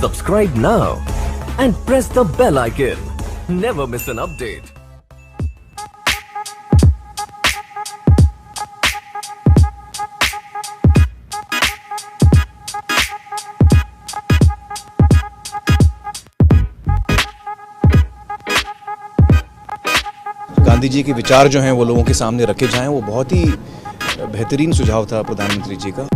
Subscribe now and press the bell icon. Never miss an update. Gandhi ji के विचार जो हैं वो लोगों के सामने रखे जाएं, वो बहुत ही बेहतरीन सुझाव था प्रधानमंत्री जी का।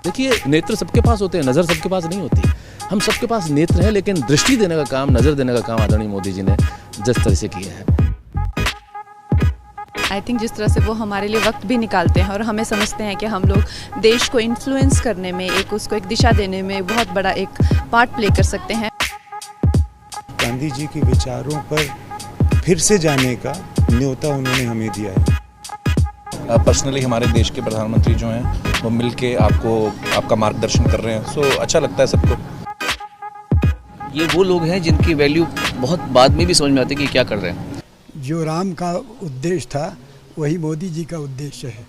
देखिए, नेत्र सबके पास होते हैं, नज़र सबके पास नहीं होती। हम सबके पास नेत्र है, लेकिन दृष्टि देने का काम, नज़र देने का काम आदरणीय मोदी जी ने जिस तरह से किया है, आई थिंक जिस तरह से वो हमारे लिए वक्त भी निकालते हैं और हमें समझते हैं कि हम लोग देश को इन्फ्लुएंस करने में, उसको एक दिशा देने में बहुत बड़ा एक पार्ट प्ले कर सकते हैं। गांधी जी के विचारों पर फिर से जाने का न्योता उन्होंने हमें दिया है। पर्सनली हमारे देश के प्रधानमंत्री जो हैं वो मिलके आपका मार्गदर्शन कर रहे हैं, सो अच्छा लगता है सबको। ये वो लोग हैं जिनकी वैल्यू बहुत बाद में भी समझ में आती है कि क्या कर रहे हैं। जो राम का उद्देश्य था वही मोदी जी का उद्देश्य है।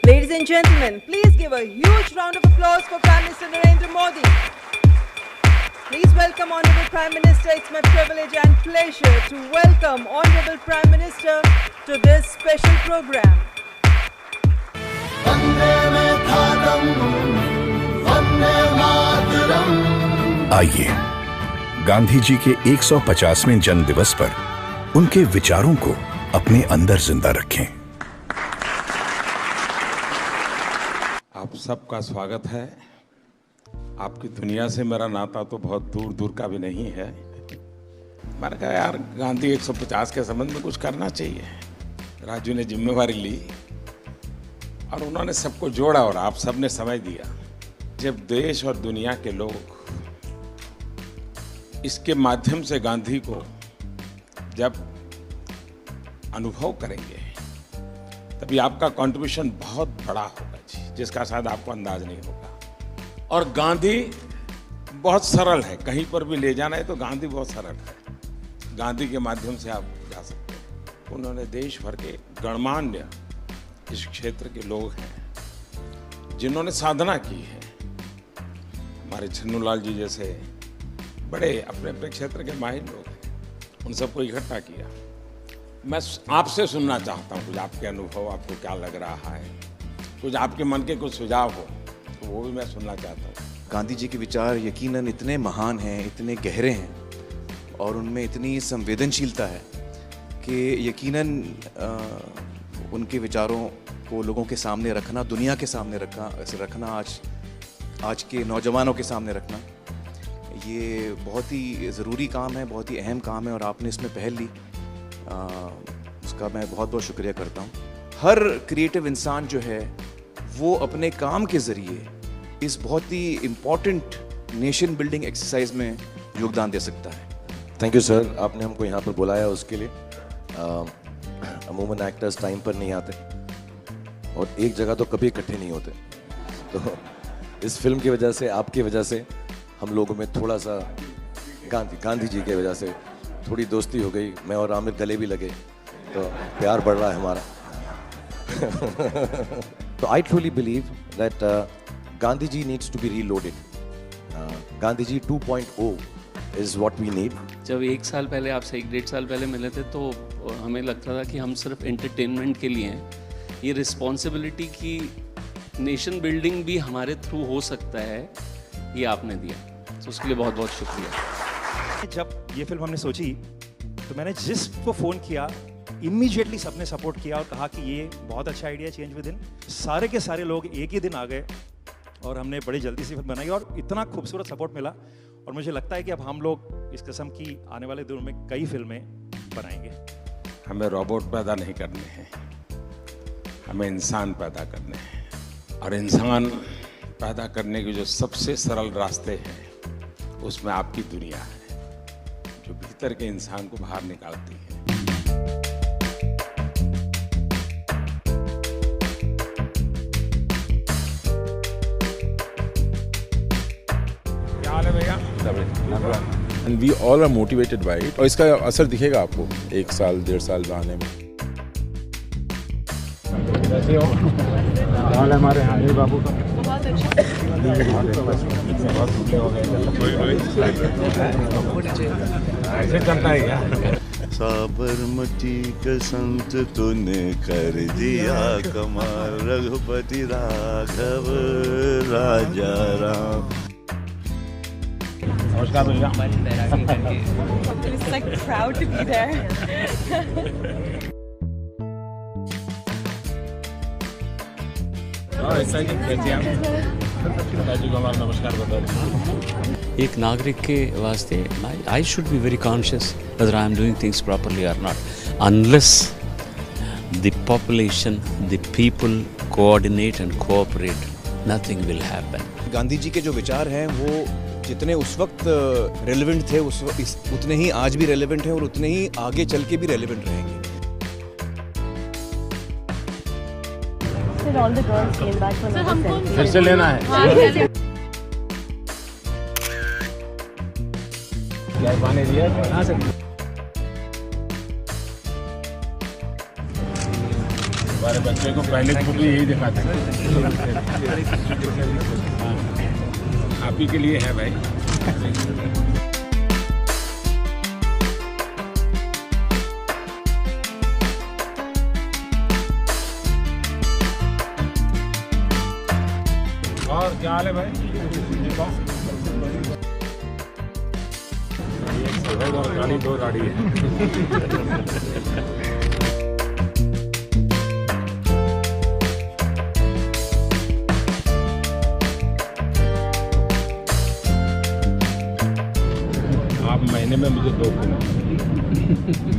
Ladies and gentlemen, please give a huge round of applause for Prime Minister Narendra Modi. Please welcome Honorable Prime Minister. It's my privilege and pleasure to welcome Honorable Prime Minister to this special program. आइए गांधी जी के 150वें जन्म दिवस पर उनके विचारों को अपने अंदर जिंदा रखें। आप सबका स्वागत है। आपकी दुनिया से मेरा नाता तो बहुत दूर दूर का भी नहीं है। मैंने कहा यार गांधी 150 के संबंध में कुछ करना चाहिए। राजू ने जिम्मेवारी ली और उन्होंने सबको जोड़ा और आप सबने समझ दिया। जब देश और दुनिया के लोग इसके माध्यम से गांधी को जब अनुभव करेंगे तभी आपका कंट्रीब्यूशन बहुत बड़ा होगा जी, जिसका शायद आपको अंदाज नहीं होगा। और गांधी बहुत सरल है, कहीं पर भी ले जाना है तो गांधी बहुत सरल है। गांधी के माध्यम से आप जा सकते हैं। उन्होंने देश भर के गणमान्य इस क्षेत्र के लोग हैं जिन्होंने साधना की है। हमारे छन्नूलाल जी जैसे बड़े अपने अपने क्षेत्र के माहिर लोग हैं, उन सबको इकट्ठा किया। मैं आपसे सुनना चाहता हूँ कुछ आपके अनुभव, आपको क्या लग रहा है, कुछ आपके मन के कुछ सुझाव हो तो वो भी मैं सुनना चाहता हूँ। गांधी जी के विचार यकीनन इतने महान हैं, इतने गहरे हैं और उनमें इतनी संवेदनशीलता है कि यकीनन उनके विचारों को लोगों के सामने रखना, दुनिया के सामने रखना, आज के नौजवानों के सामने रखना, ये बहुत ही ज़रूरी काम है, बहुत ही अहम काम है और आपने इसमें पहल ली, उसका मैं बहुत बहुत शुक्रिया करता हूँ। हर क्रिएटिव इंसान जो है वो अपने काम के ज़रिए इस बहुत ही इम्पॉर्टेंट नेशन बिल्डिंग एक्सरसाइज में योगदान दे सकता है। थैंक यू सर, आपने हमको यहाँ पर बुलाया उसके लिए। अमूमन एक्टर्स टाइम पर नहीं आते और एक जगह तो कभी इकट्ठे नहीं होते, तो इस फिल्म की वजह से, आपकी वजह से हम लोगों में थोड़ा सा गांधी जी की वजह से थोड़ी दोस्ती हो गई। मैं और आमिर गले भी लगे, तो प्यार बढ़ रहा है हमारा। तो I truly believe that Gandhi ji needs to be reloaded. Gandhi ji 2.0 is what we need. जब 1 साल पहले आपसे 1-1.5 साल पहले मिले थे तो हमें लगता था कि हम सिर्फ एंटरटेनमेंट के लिए हैं। ये रिस्पॉन्सिबिलिटी की नेशन बिल्डिंग भी हमारे थ्रू हो सकता है, ये आपने दिया, तो उसके लिए बहुत बहुत शुक्रिया। जब ये फिल्म हमने सोची तो मैंने जिसको फ़ोन किया इमीडिएटली सबने सपोर्ट किया और कहा कि ये बहुत अच्छा आइडिया, चेंज विद इन। सारे के सारे लोग एक ही दिन आ गए और हमने बड़ी जल्दी से फिल्म बनाई और इतना खूबसूरत सपोर्ट मिला। और मुझे लगता है कि अब हम लोग इस किस्म की आने वाले दिनों में कई फिल्में बनाएंगे। हमें रोबोट पैदा नहीं करने हैं, हमें इंसान पैदा करने हैं। और इंसान पैदा करने के जो सबसे सरल रास्ते हैं उसमें आपकी दुनिया है, जो भीतर के इंसान को बाहर निकालती है। क्या हाल है भैया? And we all are motivated by it. और इसका असर दिखेगा आपको 1 साल 1.5 साल आने में। कैसे हो? हाल है हमारे हानि बाबू का? बहुत अच्छा। बहुत भूले हो गए। ऐसे चलता है क्या? साबरमती का संत तूने कर दिया कमाल, रघुपति राघव राजा राम। नमस्कार भैया। It's like proud to be there. नमस्कार बता। एक नागरिक के वास्ते I should be very conscious whether I am doing things properly और not unless the population the people coordinate and cooperate nothing will happen. Gandhi ji के जो विचार हैं वो जितने उस वक्त रेलेवेंट थे उतने ही आज भी रेलेवेंट हैं और उतने ही आगे चल के भी रेलेवेंट रहेंगे। All the girls came back for another selfie. फिर से लेना है। क्या पानी दिया? हाँ सर। हमारे बच्चे को पहले फोटो यही दिखाते हैं। आप ही के लिए है भाई। और क्या हाल है भाई? एक सफेद और काली दो गाड़ी है। आप महीने में मुझे 2 दिन,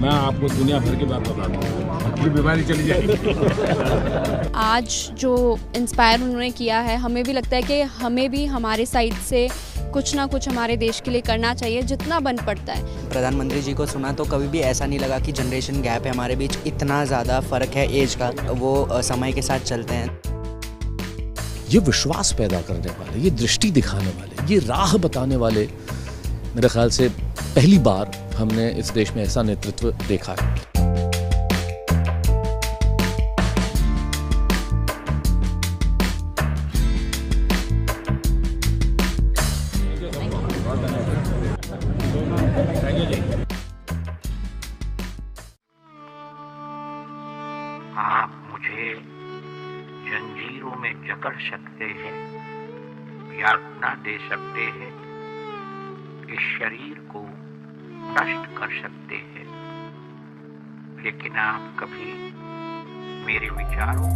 मैं आपको दुनिया भर की बात बता दूँ, आपकी बीमारी चली जाएगी। आज जो इंस्पायर उन्होंने किया है, हमें भी लगता है कि हमें भी हमारे साइड से कुछ ना कुछ हमारे देश के लिए करना चाहिए जितना बन पड़ता है। प्रधानमंत्री जी को सुना तो कभी भी ऐसा नहीं लगा कि जनरेशन गैप है हमारे बीच, इतना ज़्यादा फ़र्क है एज का, वो समय के साथ चलते हैं। ये विश्वास पैदा करने वाले, ये दृष्टि दिखाने वाले, ये राह बताने वाले, मेरे ख्याल से पहली बार हमने इस देश में ऐसा नेतृत्व देखा है। आप मुझे जंजीरों में जकड़ सकते हैं, यातना दे सकते हैं, इस शरीर को नष्ट कर सकते हैं, लेकिन आप कभी मेरे विचारों